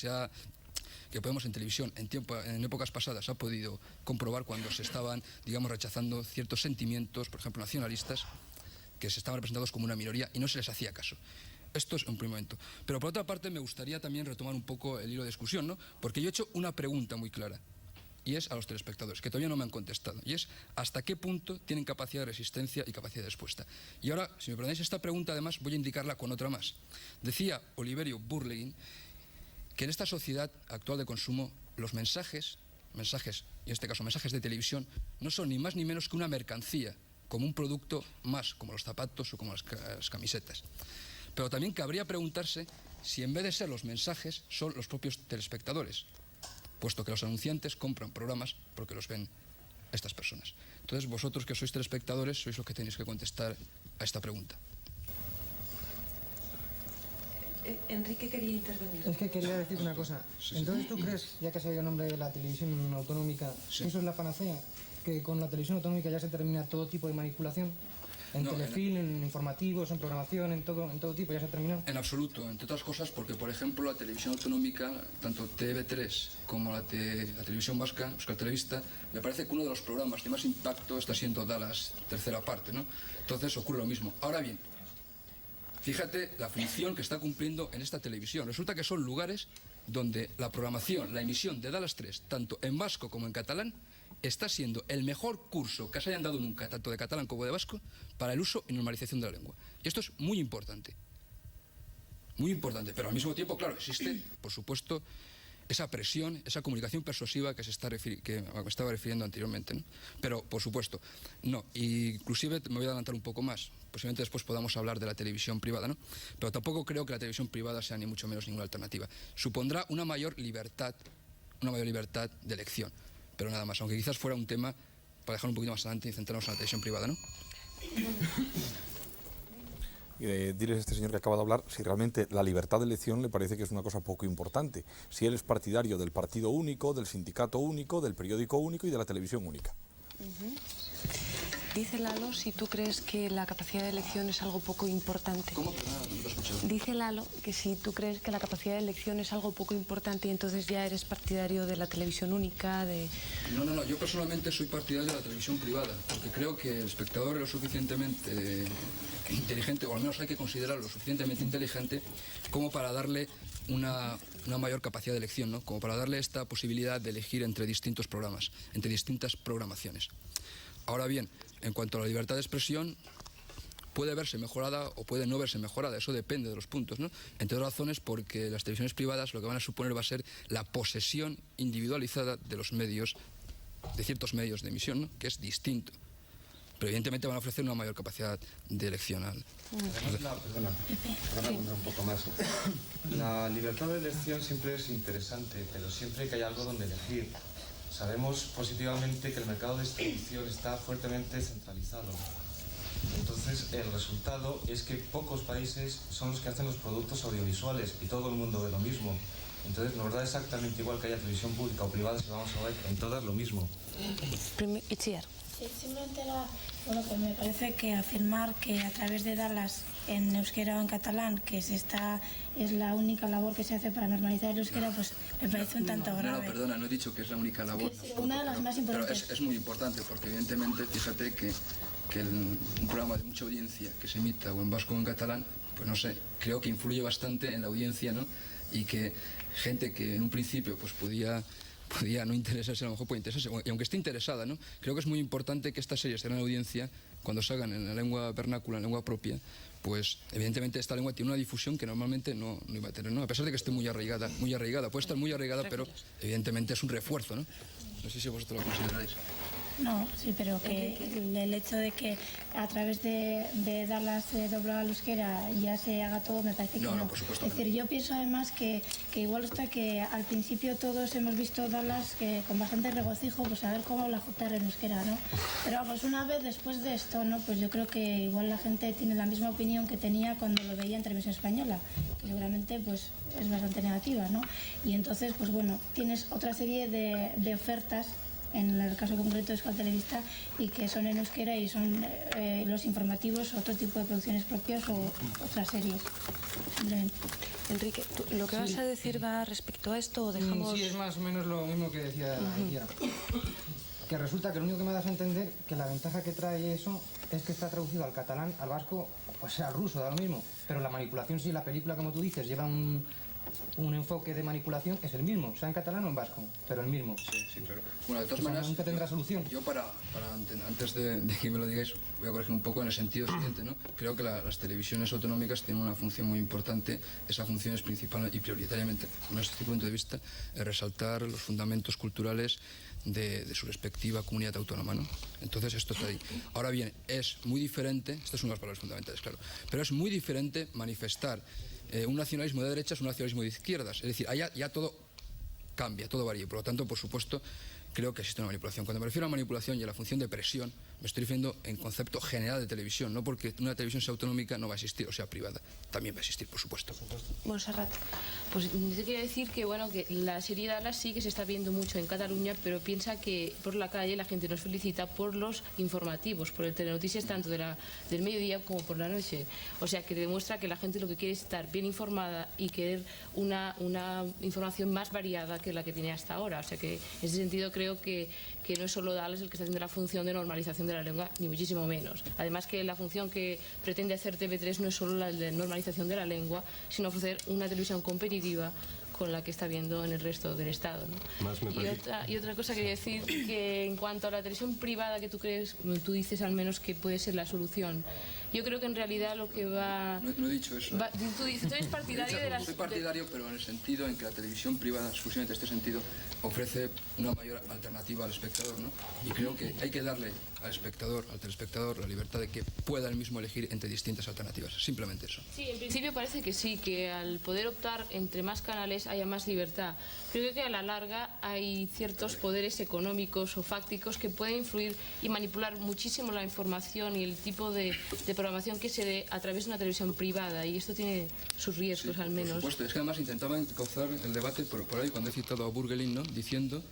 podemos en televisión, en épocas pasadas, ha podido comprobar cuando se estaban, digamos, rechazando ciertos sentimientos, por ejemplo, nacionalistas, que se estaban representados como una minoría y no se les hacía caso. Esto es un primer momento. Pero por otra parte me gustaría también retomar un poco el hilo de discusión, ¿no? Porque yo he hecho una pregunta muy clara, y es a los telespectadores, que todavía no me han contestado, y es ¿hasta qué punto tienen capacidad de resistencia y capacidad de respuesta? Y ahora, si me perdonáis esta pregunta, además, voy a indicarla con otra más. Decía Oliverio Burlein que en esta sociedad actual de consumo los mensajes, y en este caso mensajes de televisión, no son ni más ni menos que una mercancía, como un producto más, como los zapatos o como las camisetas. Pero también cabría preguntarse si en vez de ser los mensajes son los propios telespectadores, puesto que los anunciantes compran programas porque los ven estas personas. Entonces, vosotros que sois telespectadores sois los que tenéis que contestar a esta pregunta.
Enrique quería intervenir.
Es que quería decir una cosa. Entonces, ¿tú crees, ya que se ha oído el nombre de la televisión autonómica, que eso es la panacea? ¿Que con la televisión autonómica ya se termina todo tipo de manipulación? En telefilm, en informativos, en programación, en todo tipo, ya se ha terminado.
En absoluto, entre otras cosas porque, por ejemplo, la televisión autonómica, tanto TV3 como la televisión vasca, Euskal Telebista, me parece que uno de los programas de más impacto está siendo Dallas, tercera parte, ¿no? Entonces ocurre lo mismo. Ahora bien, fíjate la función que está cumpliendo en esta televisión. Resulta que son lugares donde la programación, la emisión de Dallas 3, tanto en vasco como en catalán, está siendo el mejor curso que se hayan dado nunca, tanto de catalán como de vasco, para el uso y normalización de la lengua. Y esto es muy importante, pero al mismo tiempo, claro, existe, por supuesto, esa presión, esa comunicación persuasiva que me estaba refiriendo anteriormente, ¿no? Pero, por supuesto, no. Inclusive me voy a adelantar un poco más. Posiblemente después podamos hablar de la televisión privada, ¿no? Pero tampoco creo que la televisión privada sea ni mucho menos ninguna alternativa. Supondrá una mayor libertad de elección. Pero nada más, aunque quizás fuera un tema para dejar un poquito más adelante y centrarnos en la televisión privada, ¿no?
Diles a este señor que acaba de hablar si realmente la libertad de elección le parece que es una cosa poco importante. Si él es partidario del partido único, del sindicato único, del periódico único y de la televisión única.
Dice Lalo si tú crees que la capacidad de elección es algo poco importante.
¿Cómo? No lo he escuchado.
Dice Lalo que si tú crees que la capacidad de elección es algo poco importante y entonces ya eres partidario de la televisión única, de...
No, yo personalmente soy partidario de la televisión privada, porque creo que el espectador es lo suficientemente inteligente, o al menos hay que considerarlo lo suficientemente inteligente como para darle una mayor capacidad de elección, ¿no? Como para darle esta posibilidad de elegir entre distintos programas, entre distintas programaciones. Ahora bien, en cuanto a la libertad de expresión, puede verse mejorada o puede no verse mejorada, eso depende de los puntos, ¿no? Entre otras razones porque las televisiones privadas lo que van a suponer va a ser la posesión individualizada de los medios, de ciertos medios de emisión, ¿no? Que es distinto. Pero evidentemente van a ofrecer una mayor capacidad de elección.
Perdona un poco más. La libertad de elección siempre es interesante, pero siempre que hay algo donde elegir. Sabemos positivamente que el mercado de distribución está fuertemente centralizado. Entonces, el resultado es que pocos países son los que hacen los productos audiovisuales y todo el mundo ve lo mismo. Entonces, nos da exactamente igual que haya televisión pública o privada, si vamos a ver en todas lo mismo.
Itziar.
Sí, simplemente bueno, que me parece que afirmar que a través de Dallas en euskera o en catalán, que es la única labor que se hace para normalizar el euskera, pues me parece un tanto grave.
No, perdona, no he dicho que es la única labor.
Es una de las más importantes.
Pero es muy importante, porque evidentemente, fíjate que un programa de mucha audiencia que se emita o en vasco o en catalán, pues no sé, creo que influye bastante en la audiencia, ¿no? Y que gente que en un principio pues podía no interesarse, a lo mejor puede interesarse, y aunque esté interesada, ¿no? Creo que es muy importante que estas series tengan audiencia cuando salgan en la lengua vernácula, en lengua propia, pues evidentemente esta lengua tiene una difusión que normalmente no iba a tener, ¿no? A pesar de que esté muy arraigada, puede estar muy arraigada, pero evidentemente es un refuerzo, ¿no? No sé si vosotros lo consideráis.
No, sí, pero que el hecho de que a través de Dallas doblado al euskera ya se haga todo, me parece que no.
Por supuesto.
Es decir, yo pienso además que igual está que al principio todos hemos visto Dallas que con bastante regocijo, pues a ver cómo la JR en euskera, ¿no? Pero vamos, una vez después de esto, ¿no? Pues yo creo que igual la gente tiene la misma opinión que tenía cuando lo veía en Televisión Española, que seguramente pues es bastante negativa, ¿no? Y entonces, pues bueno, tienes otra serie de ofertas en el caso concreto de Euskal Telebista y que son en euskera y son los informativos, otro tipo de producciones propias o otras series. Simplemente.
Enrique, ¿lo que vas a decir va respecto a esto o dejamos...?
Sí, es más o menos lo mismo que decía Kiara. Que resulta que lo único que me das a entender que la ventaja que trae eso es que está traducido al catalán, al vasco, pues sea al ruso, da lo mismo. Pero la manipulación, si la película, como tú dices, lleva un enfoque de manipulación, es el mismo, sea en catalán o en vasco, pero el mismo.
Sí, claro. Bueno, de todas maneras,
nunca tendrá solución.
Yo antes de que me lo digáis, voy a corregir un poco en el sentido siguiente, ¿no? Creo que las televisiones autonómicas tienen una función muy importante. Esa función es principal y prioritariamente, desde este punto de vista, resaltar los fundamentos culturales de su respectiva comunidad autónoma, ¿no? Entonces esto está ahí. Ahora bien, es muy diferente, estas son las palabras fundamentales, claro, pero es muy diferente manifestar un nacionalismo de derechas, un nacionalismo de izquierdas. Es decir, allá ya todo cambia, todo varía. Por lo tanto, por supuesto, creo que existe una manipulación. Cuando me refiero a manipulación y a la función de presión, me estoy refiriendo en concepto general de televisión, no porque una televisión sea autonómica no va a existir, o sea privada. También va a existir, por supuesto.
Montserrat.
Pues yo quería decir que, bueno, que la serie Dallas sí que se está viendo mucho en Cataluña, pero piensa que por la calle la gente nos felicita por los informativos, por el telenoticias tanto del mediodía como por la noche. O sea, que demuestra que la gente lo que quiere es estar bien informada y querer una información más variada que la que tiene hasta ahora. O sea, que en ese sentido creo que no es solo Dallas el que está haciendo la función de normalización de la lengua, ni muchísimo menos. Además que la función que pretende hacer TV3 no es solo la de normalización de la lengua, sino ofrecer una televisión competitiva con la que está viendo en el resto del Estado, ¿no? Y otra cosa quería decir, que en cuanto a la televisión privada que tú dices al menos que puede ser la solución, yo creo que en realidad lo que va...
No he dicho eso.
Tú eres partidario de las...
Soy partidario, pero en el sentido en que la televisión privada, exclusivamente en este sentido, ofrece una mayor alternativa al espectador, ¿no? Y creo que hay que darle al espectador, al telespectador, la libertad de que pueda él mismo elegir entre distintas alternativas. Simplemente eso.
Sí, en principio parece que sí, que al poder optar entre más canales haya más libertad. Pero creo que a la larga hay ciertos poderes económicos o fácticos que pueden influir y manipular muchísimo la información y el tipo de programación que se dé a través de una televisión privada, y esto tiene sus riesgos, al menos.
Por supuesto, es que además intentaban causar el debate por ahí cuando he citado a Burgelin, ¿no? Diciendo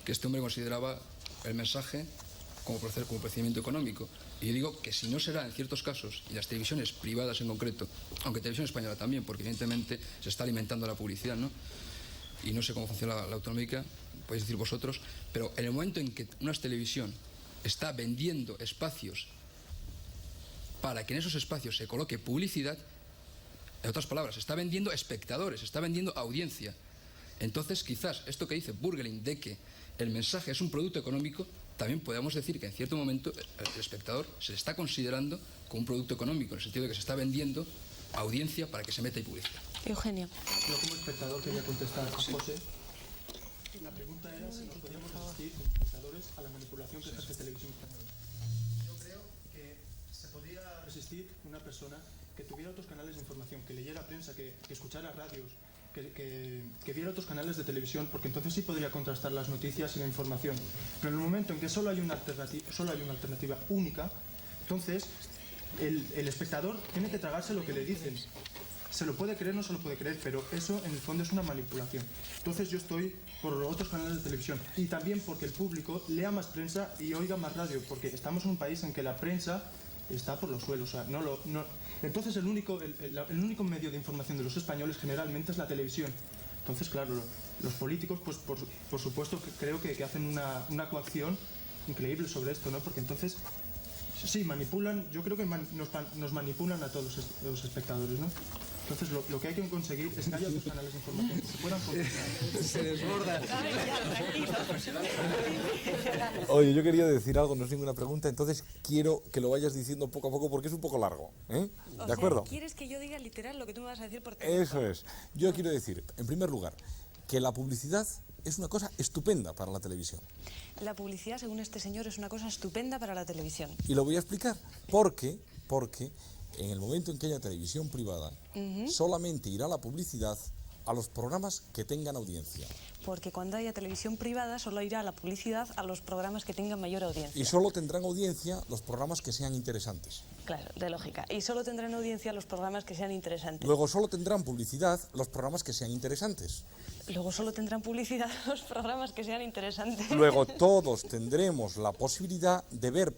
que este hombre consideraba el mensaje como procedimiento económico. Y yo digo que si no será en ciertos casos, y las televisiones privadas en concreto, aunque Televisión Española también, porque evidentemente se está alimentando la publicidad, ¿no? Y no sé cómo funciona la autonómica, podéis decir vosotros, pero en el momento en que una televisión está vendiendo espacios para que en esos espacios se coloque publicidad, en otras palabras, está vendiendo espectadores, está vendiendo audiencia. Entonces, quizás esto que dice Burgelin de que el mensaje es un producto económico, también podemos decir que en cierto momento el espectador se le está considerando como un producto económico, en el sentido de que se está vendiendo audiencia para que se meta y publicidad.
Eugenio.
Yo como espectador quería contestar a José. La pregunta era si nos podíamos asistir como espectadores a la manipulación que ejerce Televisión Española. Yo creo que se podría resistir una persona que tuviera otros canales de información, que leyera prensa, que escuchara radios, que viera otros canales de televisión, porque entonces sí podría contrastar las noticias y la información. Pero en el momento en que solo hay una alternativa única, entonces el espectador tiene que tragarse lo que le dicen. Se lo puede creer, no se lo puede creer, pero eso en el fondo es una manipulación. Entonces yo estoy por otros canales de televisión, y también porque el público lea más prensa y oiga más radio, porque estamos en un país en que la prensa está por los suelos. O sea, entonces el único medio de información de los españoles generalmente es la televisión. Entonces, claro, los políticos, pues por supuesto que creo que hacen una coacción increíble sobre esto, ¿no? Porque entonces sí, manipulan, yo creo que nos manipulan a todos los espectadores, ¿no? Entonces lo que hay que conseguir es que haya otros canales de información que se puedan controlar.
Se desborda.
Oye, yo quería decir algo, no es ninguna pregunta, entonces quiero que lo vayas diciendo poco a poco porque es un poco largo, ¿eh? ¿De acuerdo?
¿Quieres que yo diga literal lo que tú me vas a decir por teléfono?
Eso es. Yo quiero decir, en primer lugar, que la publicidad es una cosa estupenda para la televisión.
La publicidad, según este señor, es una cosa estupenda para la televisión.
Y lo voy a explicar. Porque en el momento en que haya televisión privada, solamente irá la publicidad a los programas que tengan audiencia.
Porque cuando haya televisión privada solo irá la publicidad a los programas que tengan mayor audiencia.
Y solo tendrán audiencia los programas que sean interesantes.
Claro, de lógica. Y solo tendrán audiencia los programas que sean interesantes.
Luego solo tendrán publicidad los programas que sean interesantes.
Luego solo tendrán publicidad los programas que sean interesantes.
Luego todos tendremos la posibilidad de ver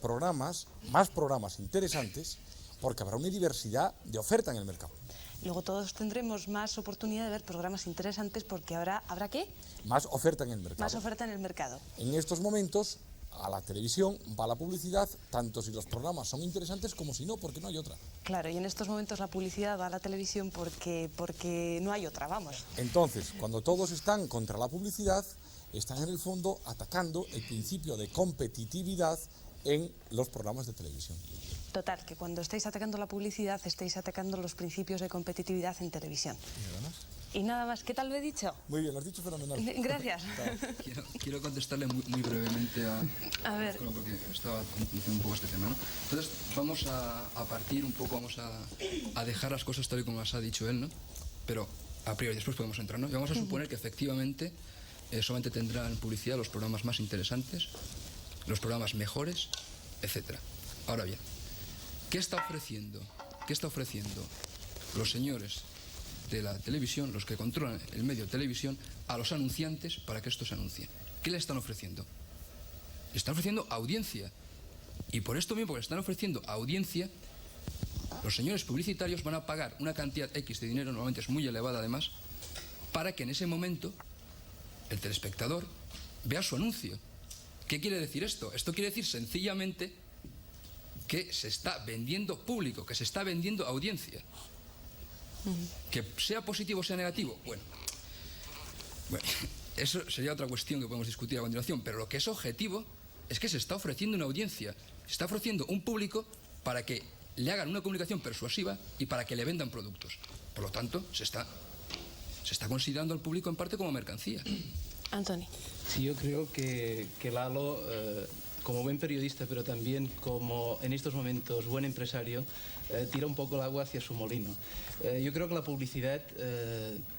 más programas interesantes, porque habrá una diversidad de oferta en el mercado.
Luego todos tendremos más oportunidad de ver programas interesantes porque ¿habrá qué?
Más oferta en el mercado.
Más oferta en el mercado.
En estos momentos, a la televisión va la publicidad, tanto si los programas son interesantes como si no, porque no hay otra.
Claro, y en estos momentos la publicidad va a la televisión porque no hay otra, vamos.
Entonces, cuando todos están contra la publicidad, están en el fondo atacando el principio de competitividad en los programas de televisión.
Total, que cuando estáis atacando la publicidad, estáis atacando los principios de competitividad en televisión. Y nada más, ¿qué tal lo he dicho?
Muy bien, lo has dicho fenomenal.
Gracias.
Quiero contestarle muy brevemente
a ver.
Porque estaba diciendo un poco este tema, ¿no? Entonces, vamos a partir un poco, vamos a dejar las cosas tal y como las ha dicho él, ¿no? Pero a priori, después podemos entrar, ¿no? Y vamos a suponer que efectivamente solamente tendrán publicidad los programas más interesantes, los programas mejores, etcétera. Ahora bien, ¿qué está ofreciendo los señores de la televisión, los que controlan el medio de televisión, a los anunciantes para que esto se anuncie? ¿Qué le están ofreciendo? Le están ofreciendo audiencia. Y por esto mismo, porque le están ofreciendo audiencia, los señores publicitarios van a pagar una cantidad X de dinero, normalmente es muy elevada además, para que en ese momento el telespectador vea su anuncio. ¿Qué quiere decir esto? Esto quiere decir sencillamente que se está vendiendo público, que se está vendiendo audiencia. Que sea positivo o sea negativo, bueno, eso sería otra cuestión que podemos discutir a continuación, pero lo que es objetivo es que se está ofreciendo una audiencia, se está ofreciendo un público para que le hagan una comunicación persuasiva y para que le vendan productos. Por lo tanto, se está considerando al público en parte como mercancía.
Antoni.
Sí, yo creo que Lalo, como buen periodista, pero también como en estos momentos buen empresario, tira un poco el agua hacia su molino. Yo creo que la publicidad,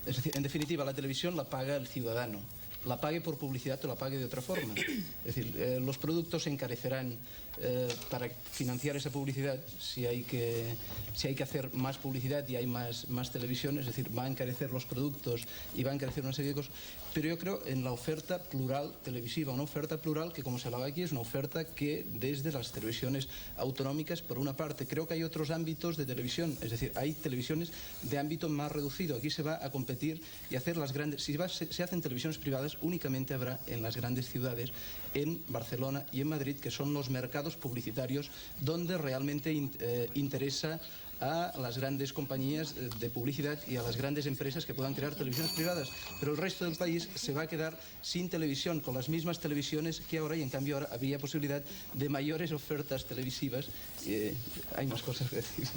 es decir, en definitiva, la televisión la paga el ciudadano. La pague por publicidad o la pague de otra forma. Es decir, los productos se encarecerán para financiar esa publicidad si hay que hacer más publicidad y hay más televisión, es decir, va a encarecer los productos y va a encarecer una serie de cosas. Pero yo creo en la oferta plural televisiva, una oferta plural que, como se hablaba aquí, es una oferta que desde las televisiones autonómicas, por una parte, creo que hay otros ámbitos de televisión, es decir, hay televisiones de ámbito más reducido. Aquí se va a competir y hacer las grandes, si se hacen televisiones privadas, únicamente habrá en las grandes ciudades, en Barcelona y en Madrid, que son los mercados publicitarios donde realmente interesa a las grandes compañías de publicidad y a las grandes empresas que puedan crear televisiones privadas. Pero el resto del país se va a quedar sin televisión, con las mismas televisiones que ahora, y en cambio ahora habría posibilidad de mayores ofertas televisivas. Hay más cosas que decir.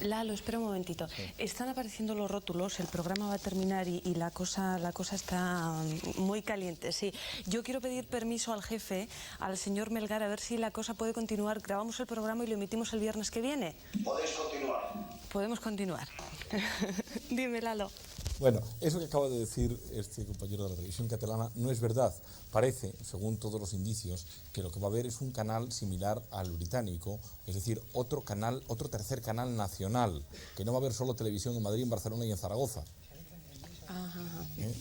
Lalo, espera un momentito. Sí. Están apareciendo los rótulos, el programa va a terminar y la cosa está muy caliente. Sí. Yo quiero pedir permiso al jefe, al señor Melgar, a ver si la cosa puede continuar. Grabamos el programa y lo emitimos el viernes que viene.
Podéis continuar.
Podemos continuar. Dime, Lalo.
Bueno, eso que acaba de decir este compañero de la televisión catalana no es verdad. Parece, según todos los indicios, que lo que va a haber es un canal similar al británico, es decir, otro tercer canal nacional, que no va a haber solo televisión en Madrid, en Barcelona y en Zaragoza.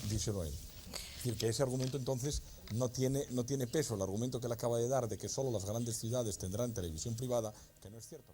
Díselo a él. Es decir, que ese argumento entonces no tiene peso. El argumento que él acaba de dar de que solo las grandes ciudades tendrán televisión privada, que no es cierto.